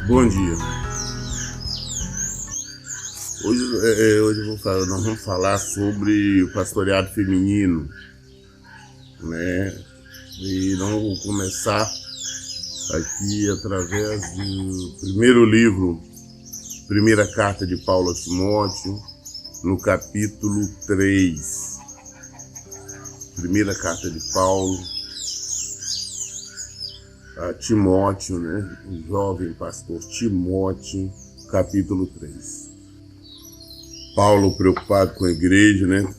Bom dia. Hoje nós vamos falar sobre o pastoreado feminino, né? E nós vamos começar aqui através do primeiro livro, primeira carta de Paulo a Timóteo, no capítulo 3. Primeira carta de Paulo a Timóteo, né? O jovem pastor Timóteo, capítulo 3. Paulo preocupado com a igreja, né?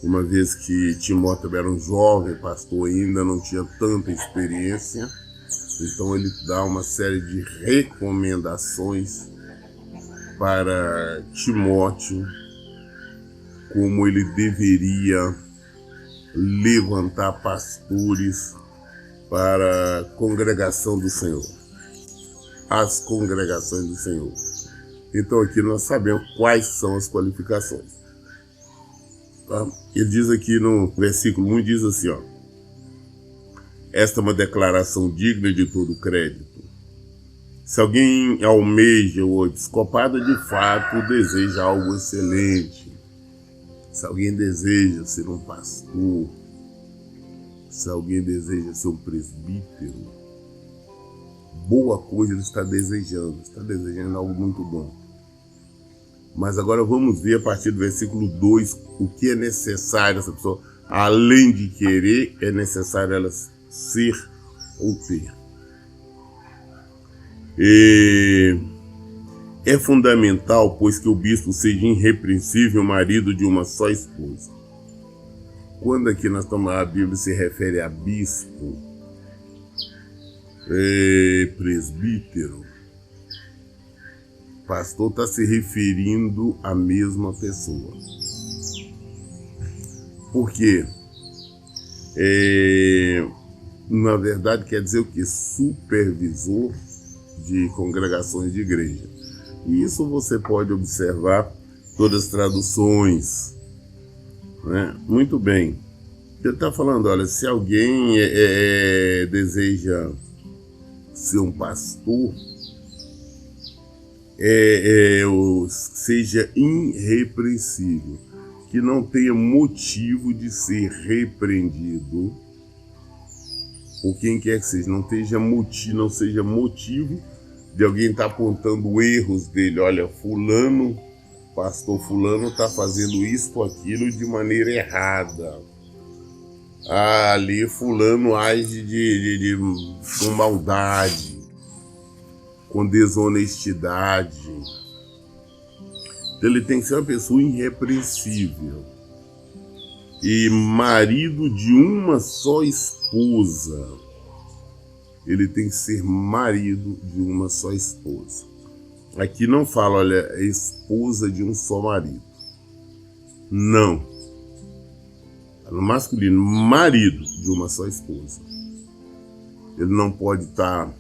Uma vez que Timóteo era um jovem pastor, ainda não tinha tanta experiência, então ele dá uma série de recomendações para Timóteo, como ele deveria levantar pastores para a congregação do Senhor, as congregações do Senhor. Então aqui nós sabemos quais são as qualificações. Tá? Ele diz aqui no versículo 1, diz assim, ó: esta é uma declaração digna de todo crédito. Se alguém almeja o episcopado, de fato deseja algo excelente. Se alguém deseja ser um pastor, se alguém deseja ser um presbítero, boa coisa ele está desejando algo muito bom. Mas agora vamos ver a partir do versículo 2 o que é necessário essa pessoa, além de querer, é necessário ela ser ou ter. É fundamental, pois, que o bispo seja irrepreensível marido de uma só esposa. Quando aqui a Bíblia se refere a bispo, presbítero, pastor, está se referindo à mesma pessoa. Por quê? Na verdade quer dizer o quê? Supervisor de congregações de igreja. E isso você pode observar todas as traduções, né? Muito bem. Ele está falando, olha, se alguém deseja ser um pastor, seja irrepreensível, que não tenha motivo de ser repreendido, por quem quer que seja, não seja motivo de alguém estar apontando erros dele. Olha, fulano, pastor fulano está fazendo isto, aquilo de maneira errada. Ali fulano age com maldade, com desonestidade. Então ele tem que ser uma pessoa irrepreensível e marido de uma só esposa. Ele tem que ser marido de uma só esposa. Aqui não fala, olha, esposa de um só marido. Não. No masculino, marido de uma só esposa. Ele não pode estar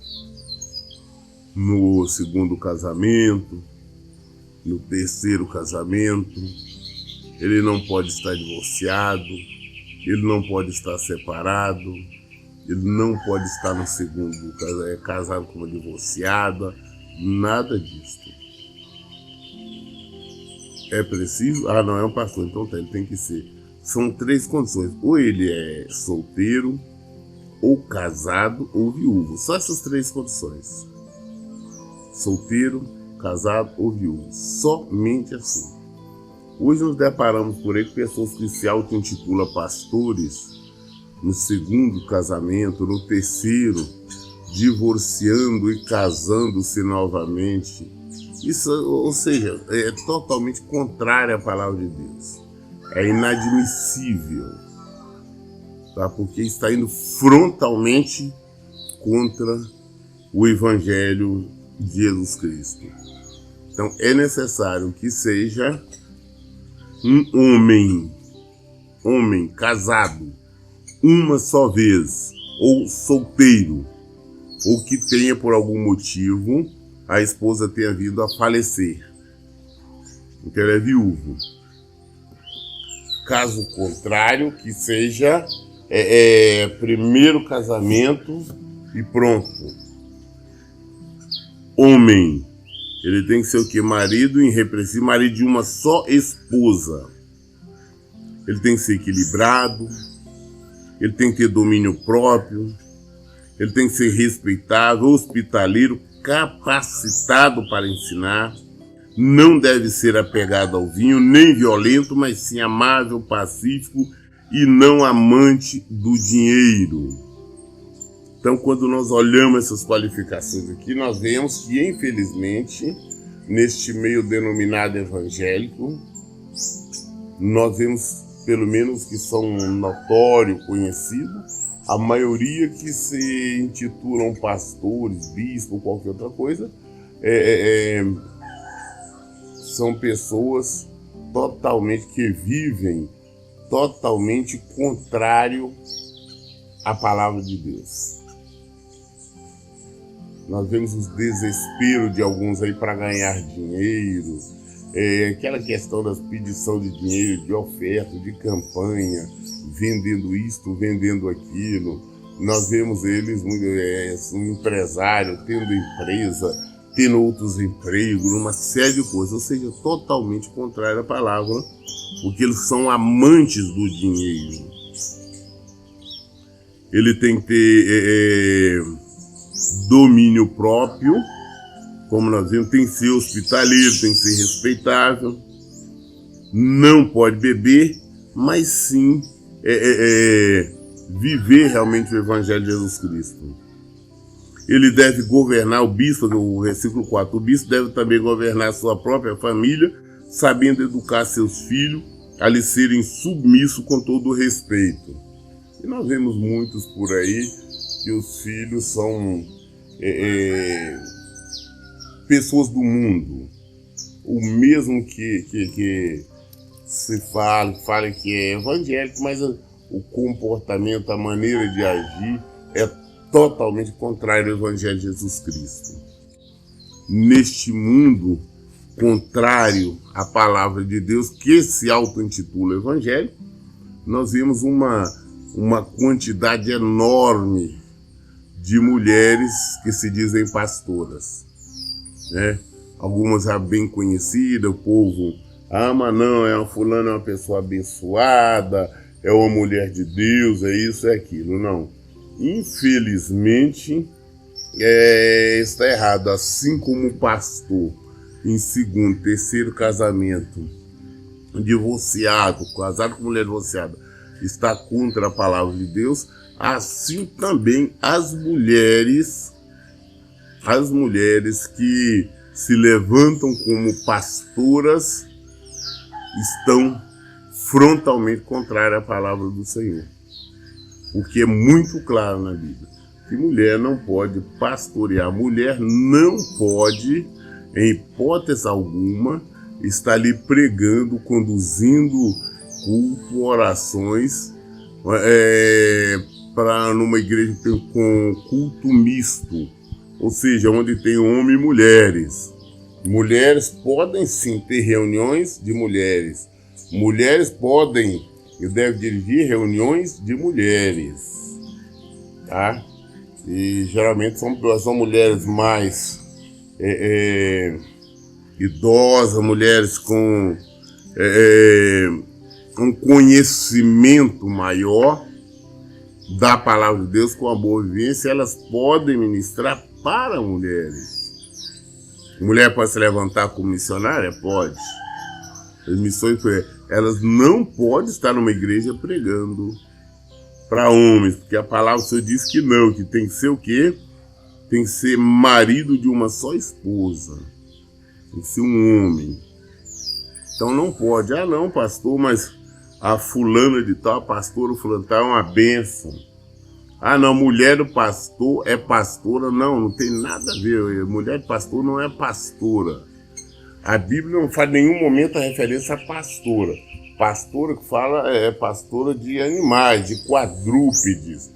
no segundo casamento, no terceiro casamento. Ele não pode estar divorciado. Ele não pode estar separado. Ele não pode estar no segundo casado com uma divorciada. Nada disso. É preciso? Ah, não, é um pastor, então ele tem que ser. São 3 condições. Ou ele é solteiro, ou casado, ou viúvo. Só essas 3 condições. Solteiro, casado ou viúvo. Somente assim. Hoje nos deparamos por aí com pessoas que se auto-intitulam pastores no segundo casamento, no terceiro, divorciando e casando-se novamente. Isso, ou seja, é totalmente contrário à palavra de Deus. É inadmissível, tá? Porque está indo frontalmente contra o Evangelho de Jesus Cristo. Então é necessário que seja um homem casado uma só vez, ou solteiro, ou que tenha por algum motivo a esposa tenha vindo a falecer. Então ele é viúvo. Caso contrário, que seja primeiro casamento e pronto. homem. Ele tem que ser o quê? Marido irrepreensível, marido de uma só esposa. Ele tem que ser equilibrado, ele tem que ter domínio próprio, ele tem que ser respeitável, hospitaleiro, capacitado para ensinar. Não deve ser apegado ao vinho, nem violento, mas sim amável, pacífico e não amante do dinheiro. Então, quando nós olhamos essas qualificações aqui, nós vemos que, infelizmente, neste meio denominado evangélico, nós vemos, pelo menos que são notório, conhecido, a maioria que se intitulam pastores, bispos, qualquer outra coisa, são pessoas totalmente que vivem totalmente contrário à palavra de Deus. Nós vemos os desesperos de alguns aí para ganhar dinheiro, aquela questão das pedição de dinheiro, de oferta, de campanha, vendendo isto, vendendo aquilo. Nós vemos eles, um empresário, tendo empresa, tendo outros empregos, uma série de coisas, ou seja, totalmente contrário à palavra, porque eles são amantes do dinheiro. Ele tem que ter domínio próprio, como nós vimos, tem que ser hospitaleiro, tem que ser respeitável, não pode beber, mas sim viver realmente o Evangelho de Jesus Cristo. Ele deve governar, o bispo, no versículo 4, o bispo deve também governar a sua própria família, sabendo educar seus filhos, a lhes serem submissos com todo o respeito. E nós vemos muitos por aí que os filhos são pessoas do mundo. O mesmo que se fala que é evangélico, mas o comportamento, a maneira de agir é totalmente contrário ao Evangelho de Jesus Cristo. Neste mundo contrário à palavra de Deus, que se auto-intitula Evangelho, nós vemos uma quantidade enorme de mulheres que se dizem pastoras, né? Algumas já bem conhecidas, o povo ama, não, uma fulana é uma pessoa abençoada, é uma mulher de Deus, é isso, é aquilo, não. Infelizmente, está errado. Assim como o pastor, em segundo, terceiro casamento, divorciado, casado com mulher divorciada, está contra a palavra de Deus, assim também as mulheres que se levantam como pastoras estão frontalmente contrárias à palavra do Senhor. Porque é muito claro na Bíblia que mulher não pode pastorear, mulher não pode, em hipótese alguma, estar ali pregando, conduzindo culto, orações, para numa igreja com culto misto, ou seja, onde tem homens e mulheres. Mulheres podem sim ter reuniões de mulheres, mulheres podem e devem dirigir reuniões de mulheres, tá? E geralmente são mulheres mais idosas, mulheres com um conhecimento maior da palavra de Deus, com a boa vivência, elas podem ministrar para mulheres. Mulher pode se levantar como missionária? Pode. As missões, elas não podem estar numa igreja pregando para homens, porque a palavra do Senhor diz que não, que tem que ser o quê? Tem que ser marido de uma só esposa. Tem que ser um homem. Então não pode. Ah não, pastor, mas a fulana de tal, a pastora fulana de tal é uma bênção. Ah não, mulher do pastor é pastora. Não tem nada a ver. Mulher de pastor não é pastora. A Bíblia não faz em nenhum momento a referência a pastora. Pastora que fala é pastora de animais, de quadrúpedes.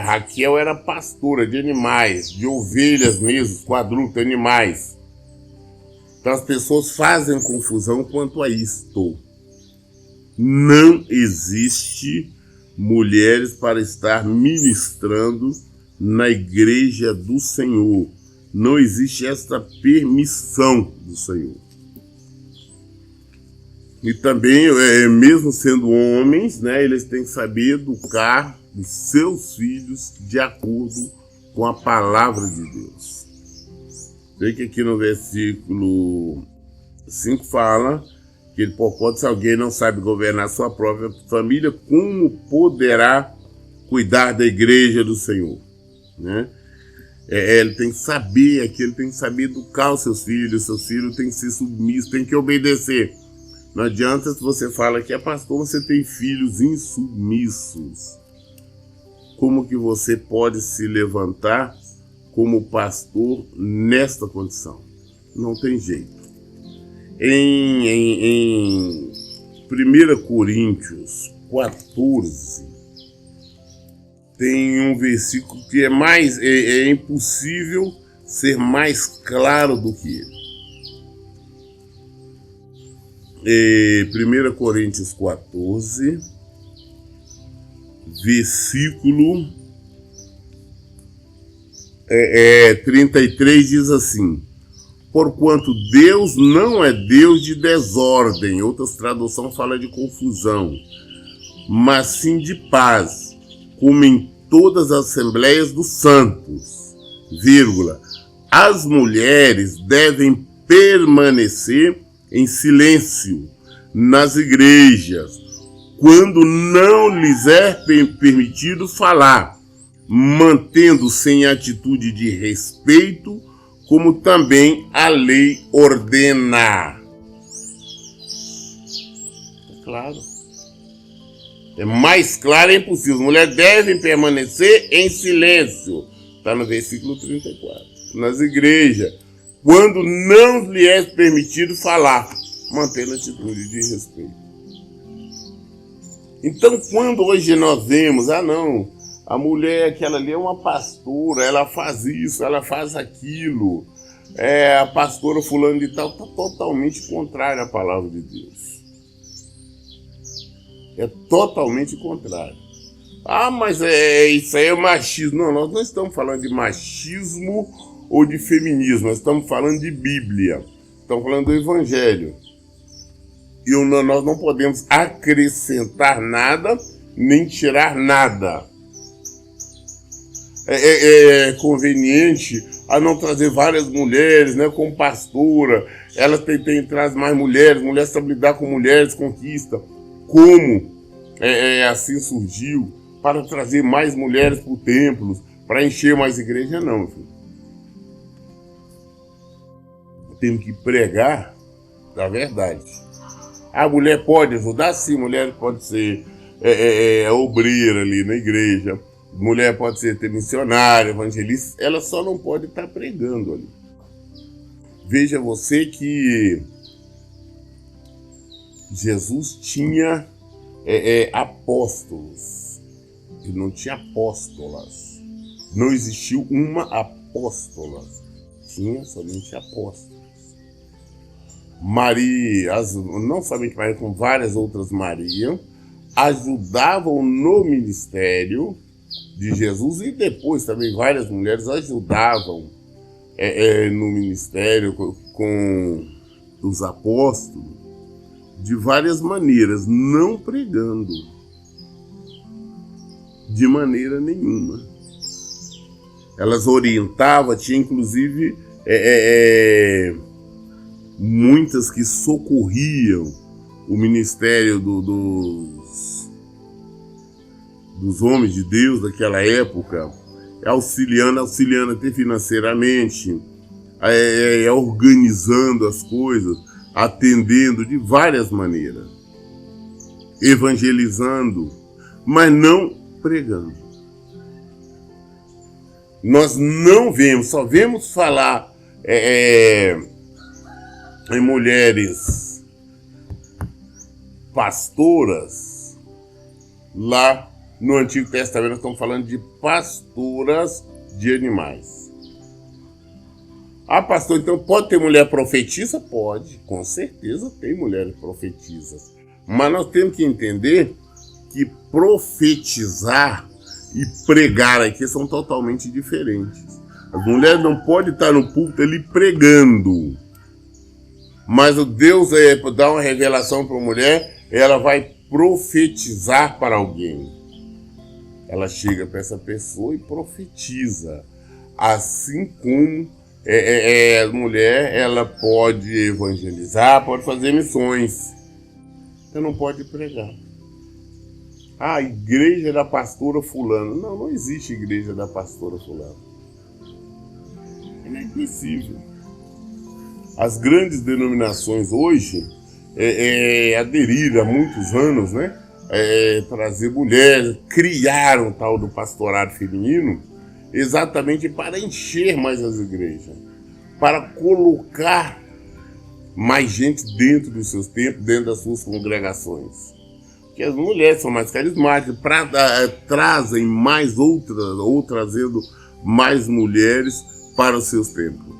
Raquel era pastora de animais, de ovelhas mesmo, quadrúpedes, animais. Então as pessoas fazem confusão quanto a isto. Não existe mulheres para estar ministrando na igreja do Senhor. Não existe essa permissão do Senhor. E também, mesmo sendo homens, né, eles têm que saber educar os seus filhos de acordo com a palavra de Deus. Vê que aqui no versículo 5 fala que ele, porquanto, se alguém não sabe governar sua própria família, como poderá cuidar da igreja do Senhor? Né? Ele tem que saber aqui, ele tem que saber educar os seus filhos têm que ser submissos, têm que obedecer. Não adianta se você fala que é pastor, você tem filhos insubmissos. Como que você pode se levantar como pastor nesta condição? Não tem jeito. Em 1 Coríntios 14, tem um versículo que é impossível ser mais claro do que ele. 1 Coríntios 14, versículo 33 diz assim: porquanto Deus não é Deus de desordem, outras traduções falam de confusão, mas sim de paz, como em todas as assembleias dos santos, vírgula, as mulheres devem permanecer em silêncio nas igrejas, quando não lhes é permitido falar, mantendo-se em atitude de respeito, como também a lei ordena. Claro. É mais claro, é impossível. As mulheres devem permanecer em silêncio. Está no versículo 34. Nas igrejas, quando não lhe é permitido falar, mantendo atitude de respeito. Então, quando hoje nós vemos, a mulher, aquela ali é uma pastora, ela faz isso, ela faz aquilo, a pastora fulano de tal, está totalmente contrária à palavra de Deus. É totalmente contrário. Mas isso aí é machismo. Não, nós não estamos falando de machismo ou de feminismo, nós estamos falando de Bíblia, estamos falando do Evangelho. E nós não podemos acrescentar nada, nem tirar nada. É conveniente a não trazer várias mulheres, né, como pastora, ela traz mais mulheres sabem lidar com mulheres, conquista. Como assim surgiu, para trazer mais mulheres para o templo, para encher mais igreja, não, filho. Temos que pregar a verdade. A mulher pode ajudar? Sim, mulher pode ser obreira ali na igreja, mulher pode ser missionária, evangelista, ela só não pode estar pregando ali. Veja você que Jesus tinha apóstolos, ele não tinha apóstolas, não existiu uma apóstola, tinha somente apóstolos. Maria, não somente Maria, com várias outras Marias, ajudavam no ministério de Jesus, e depois também várias mulheres ajudavam no ministério com os apóstolos de várias maneiras, não pregando de maneira nenhuma. Elas orientavam, tinha inclusive muitas que socorriam o ministério dos homens de Deus daquela época, auxiliando até financeiramente, organizando as coisas, atendendo de várias maneiras, evangelizando, mas não pregando. Nós não vemos, só vemos falar em mulheres pastoras. Lá no Antigo Testamento nós estamos falando de pastoras de animais. Pastor, então pode ter mulher profetisa? Pode, com certeza tem mulheres profetisas. Mas nós temos que entender que profetizar e pregar aqui são totalmente diferentes. As mulheres não podem estar no púlpito ali pregando. Mas o Deus dá uma revelação para a mulher, ela vai profetizar para alguém. Ela chega para essa pessoa e profetiza. Assim como a mulher, ela pode evangelizar, pode fazer missões. Você não pode pregar. A igreja da pastora fulana. Não, não existe igreja da pastora fulana. É inadmissível. As grandes denominações hoje aderiram há muitos anos, né? Trazer mulheres, criaram o tal do pastorado feminino exatamente para encher mais as igrejas, para colocar mais gente dentro dos seus templos, dentro das suas congregações. Porque as mulheres são mais carismáticas, trazem mais ou trazendo mais mulheres para os seus templos.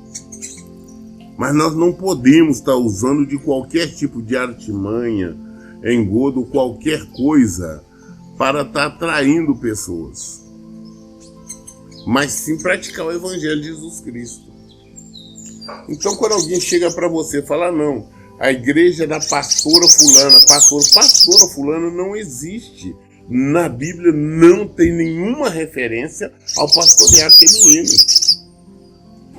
Mas nós não podemos estar usando de qualquer tipo de artimanha, engodo, qualquer coisa para estar atraindo pessoas. Mas sim praticar o Evangelho de Jesus Cristo. Então quando alguém chega para você e fala, não, a igreja da pastora fulana, pastora fulana não existe. Na Bíblia não tem nenhuma referência ao pastoreado feminino.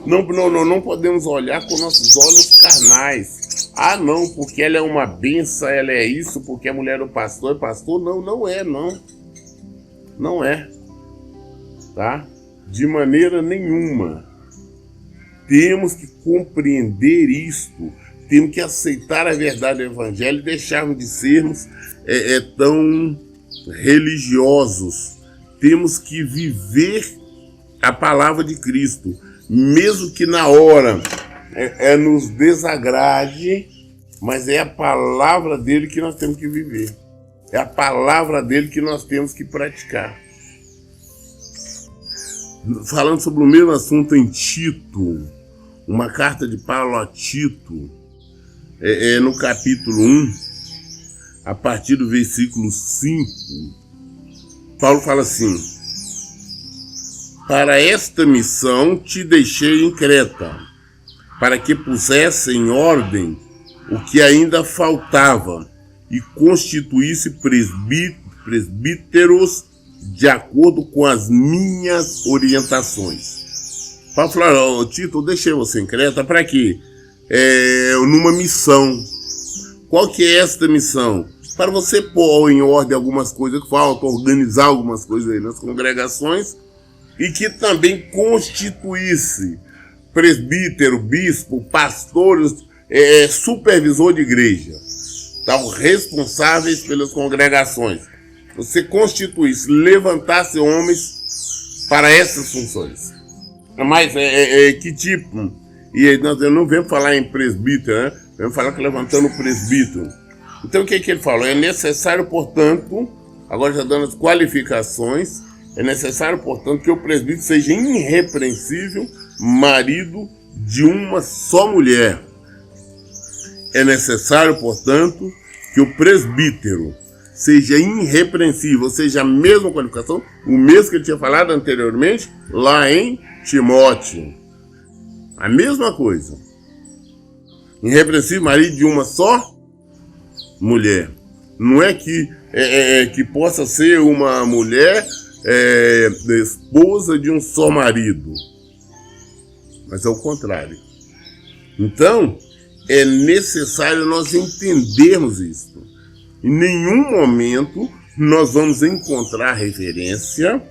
Não podemos olhar com nossos olhos carnais. Ah, não, porque ela é uma benção, ela é isso, porque a mulher do pastor é pastor. Não, não é, não. Não é. Tá? De maneira nenhuma. Temos que compreender isto. Temos que aceitar a verdade do Evangelho e deixarmos de sermos tão religiosos. Temos que viver a palavra de Cristo. Mesmo que na hora nos desagrade, mas é a palavra dele que nós temos que viver. É a palavra dele que nós temos que praticar. Falando sobre o mesmo assunto em Tito, uma carta de Paulo a Tito, no capítulo 1, a partir do versículo 5, Paulo fala assim: para esta missão te deixei em Creta, para que pusesse em ordem o que ainda faltava e constituísse presbíteros de acordo com as minhas orientações. Paulo falou, Tito, eu deixei você em Creta para quê? Numa missão. Qual que é esta missão? Para você pôr em ordem algumas coisas que faltam, organizar algumas coisas aí nas congregações, e que também constituísse presbítero, bispo, pastores, supervisor de igreja, tá? Responsáveis pelas congregações. Você constituísse, levantasse homens para essas funções. Mas que tipo? E nós não vamos falar em presbítero, né? Vamos falar que levantando o presbítero. Então o que ele falou? É necessário, portanto, agora já dando as qualificações, é necessário, portanto, que o presbítero seja irrepreensível, marido de uma só mulher. É necessário, portanto, que o presbítero seja irrepreensível, ou seja, a mesma qualificação, o mesmo que ele tinha falado anteriormente, lá em Timóteo. A mesma coisa. Irrepreensível, marido de uma só mulher. Não é que possa ser uma mulher esposa de um só marido, mas é o contrário. Então é necessário nós entendermos isso. Em nenhum momento nós vamos encontrar referência,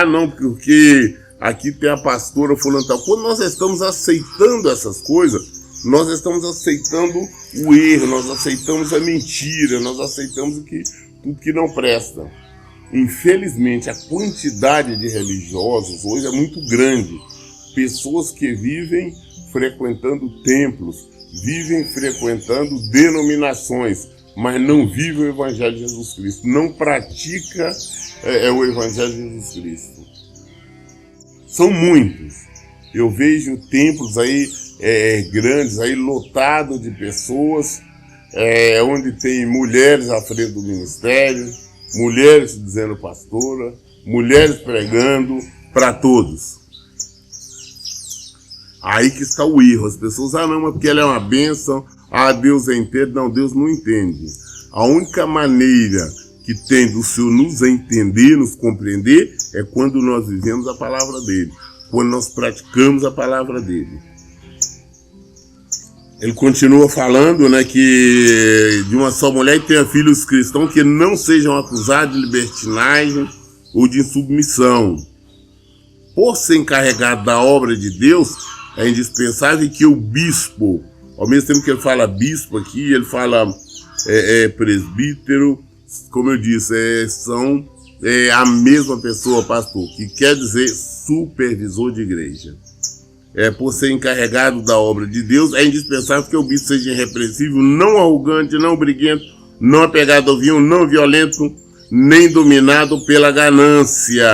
não, porque aqui tem a pastora fulana tal. Quando nós estamos aceitando essas coisas, nós estamos aceitando o erro, nós aceitamos a mentira, nós aceitamos tudo que não presta. Infelizmente, a quantidade de religiosos hoje é muito grande. Pessoas que vivem frequentando templos, vivem frequentando denominações, mas não vivem o Evangelho de Jesus Cristo, não pratica o Evangelho de Jesus Cristo. São muitos. Eu vejo templos aí grandes, aí lotados de pessoas, onde tem mulheres à frente do ministério, mulheres dizendo pastora, mulheres pregando para todos. Aí que está o erro. As pessoas, não, mas porque ela é uma bênção, Deus é inteiro. Não, Deus não entende. A única maneira que tem do Senhor nos entender, nos compreender, é quando nós vivemos a palavra dele, quando nós praticamos a palavra dele. Ele continua falando, né, que de uma só mulher que tenha filhos cristãos que não sejam acusados de libertinagem ou de insubmissão. Por ser encarregado da obra de Deus, é indispensável que o bispo, ao mesmo tempo que ele fala bispo aqui, ele fala presbítero, como eu disse, são a mesma pessoa, pastor, que quer dizer supervisor de igreja. Por ser encarregado da obra de Deus, é indispensável que o bispo seja irrepreensível, não arrogante, não briguento, não apegado ao vinho, não violento, nem dominado pela ganância.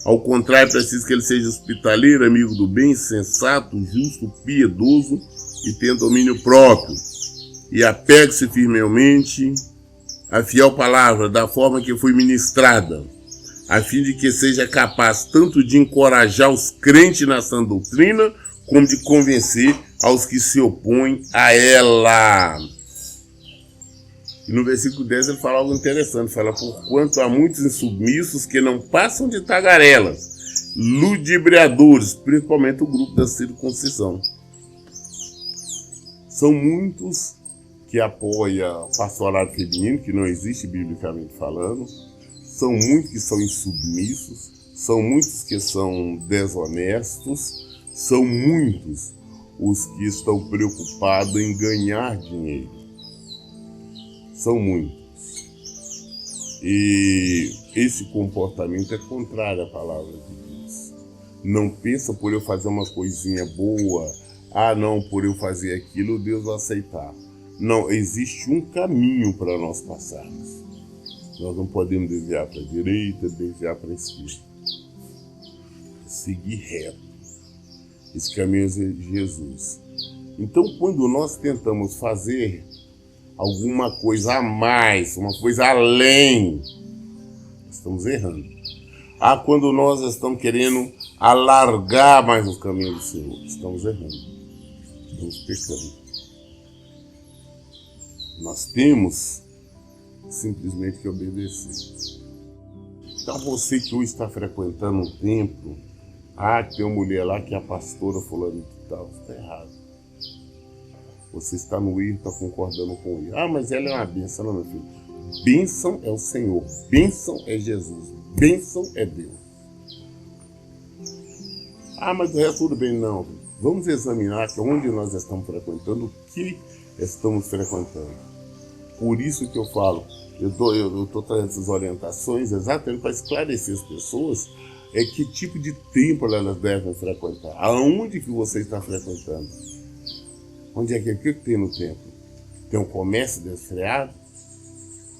Ao contrário, é preciso que ele seja hospitaleiro, amigo do bem, sensato, justo, piedoso e tenha domínio próprio. E apegue-se firmemente à fiel palavra, da forma que foi ministrada, a fim de que seja capaz tanto de encorajar os crentes na sã doutrina, como de convencer aos que se opõem a ela. E no versículo 10 ele fala algo interessante, fala: porquanto há muitos insubmissos que não passam de tagarelas, ludibriadores, principalmente o grupo da circuncisão. São muitos que apoiam pastorado feminino, que não existe biblicamente falando. São muitos que são insubmissos, são muitos que são desonestos, são muitos os que estão preocupados em ganhar dinheiro. São muitos. E esse comportamento é contrário à palavra de Deus. Não pensa por eu fazer uma coisinha boa, não, por eu fazer aquilo, Deus vai aceitar. Não, existe um caminho para nós passarmos. Nós não podemos desviar para a direita, desviar para a esquerda. Seguir reto. Esse caminho é Jesus. Então, quando nós tentamos fazer alguma coisa a mais, uma coisa além, estamos errando. Quando nós estamos querendo alargar mais o caminho do Senhor, estamos errando. Estamos pecando. Nós temos simplesmente que obedecer. Então você que hoje está frequentando um templo, tem uma mulher lá que é a pastora fulano de tal, está errado. Você está no erro, está concordando com ele. Mas ela é uma bênção, não, meu filho. Bênção é o Senhor, bênção é Jesus, bênção é Deus. Mas o resto tudo bem, não. Vamos examinar que onde nós estamos frequentando, o que estamos frequentando. Por isso que eu falo, eu estou trazendo essas orientações exatamente para esclarecer as pessoas que tipo de templo elas devem frequentar. Aonde que você está frequentando? Onde é que o que tem no templo? Tem um comércio desfreado?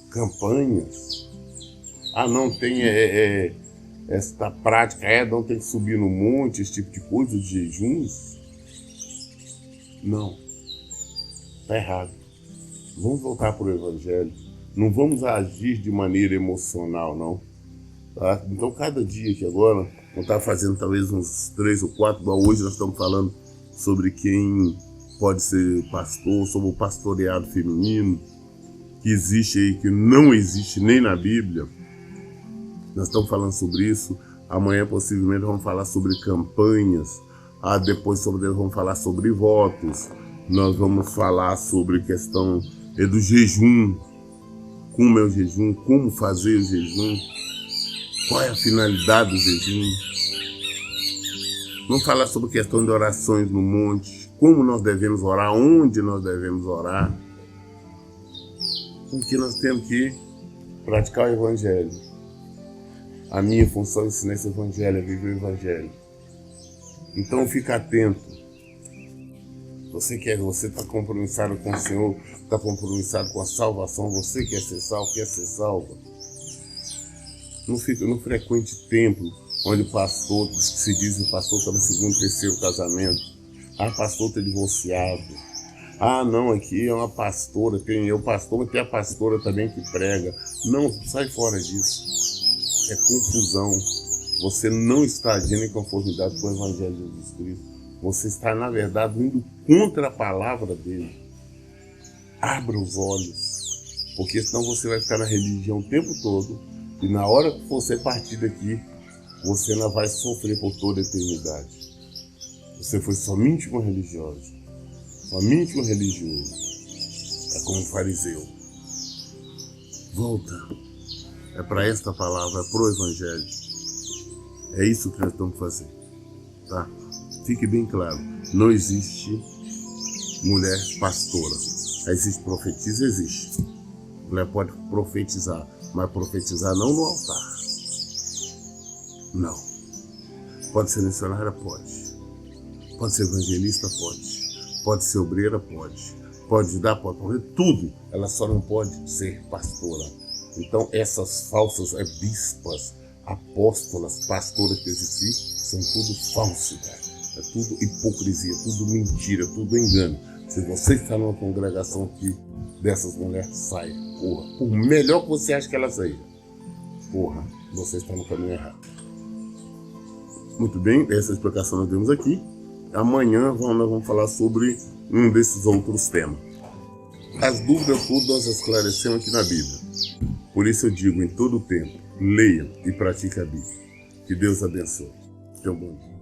Campanhas? Não tem esta prática, não tem que subir no monte, esse tipo de coisa, de jejuns? Não. Está errado. Vamos voltar para o Evangelho. Não vamos agir de maneira emocional, não. Tá? Então, cada dia que agora, vamos estar fazendo talvez uns 3 ou 4, hoje nós estamos falando sobre quem pode ser pastor, sobre o pastoreado feminino, que existe aí, que não existe nem na Bíblia. Nós estamos falando sobre isso. Amanhã, possivelmente, vamos falar sobre campanhas. Depois vamos falar sobre votos. Nós vamos falar sobre questão do jejum. Como é o jejum? Como fazer o jejum? Qual é a finalidade do jejum? Vamos falar sobre questão de orações no monte. Como nós devemos orar? Onde nós devemos orar? Porque nós temos que praticar o Evangelho. A minha função é ensinar esse Evangelho, é viver o Evangelho. Então fica atento. Você está compromissado com o Senhor, está compromissado com a salvação, você quer ser salvo, quer ser salva. Não frequente templo onde o pastor, se diz que o pastor está no 2º, 3º casamento. Pastor está divorciado. Não, aqui é uma pastora, tem o pastor, mas tem a pastora também que prega. Não, sai fora disso. É confusão. Você não está agindo em conformidade com o Evangelho de Jesus Cristo. Você está, na verdade, indo contra a palavra dele. Abra os olhos, porque senão você vai ficar na religião o tempo todo e na hora que você partir daqui, você não vai sofrer por toda a eternidade. Você foi somente um religioso, somente um religioso. É como um fariseu. Volta. É para esta palavra, é para o Evangelho. É isso que nós estamos fazendo. Tá? Fique bem claro. Não existe mulher pastora. Existe profetisa? Existe. Mulher pode profetizar, mas profetizar não no altar. Não. Pode ser missionária? Pode. Pode ser evangelista? Pode. Pode ser obreira? Pode. Pode dar, pode fazer tudo. Ela só não pode ser pastora. Então essas falsas bispas, apóstolas, pastoras que existem, são tudo falsidade. É tudo hipocrisia, tudo mentira, tudo engano. Se você está numa congregação aqui dessas mulheres, saia, porra. Por melhor que você acha que ela seja, porra, você está no caminho errado. Muito bem, essa explicação nós demos aqui. Amanhã nós vamos falar sobre um desses outros temas. As dúvidas todas nós esclarecemos aqui na Bíblia. Por isso eu digo em todo o tempo, leia e pratique a Bíblia. Que Deus abençoe. Tenha um bom dia.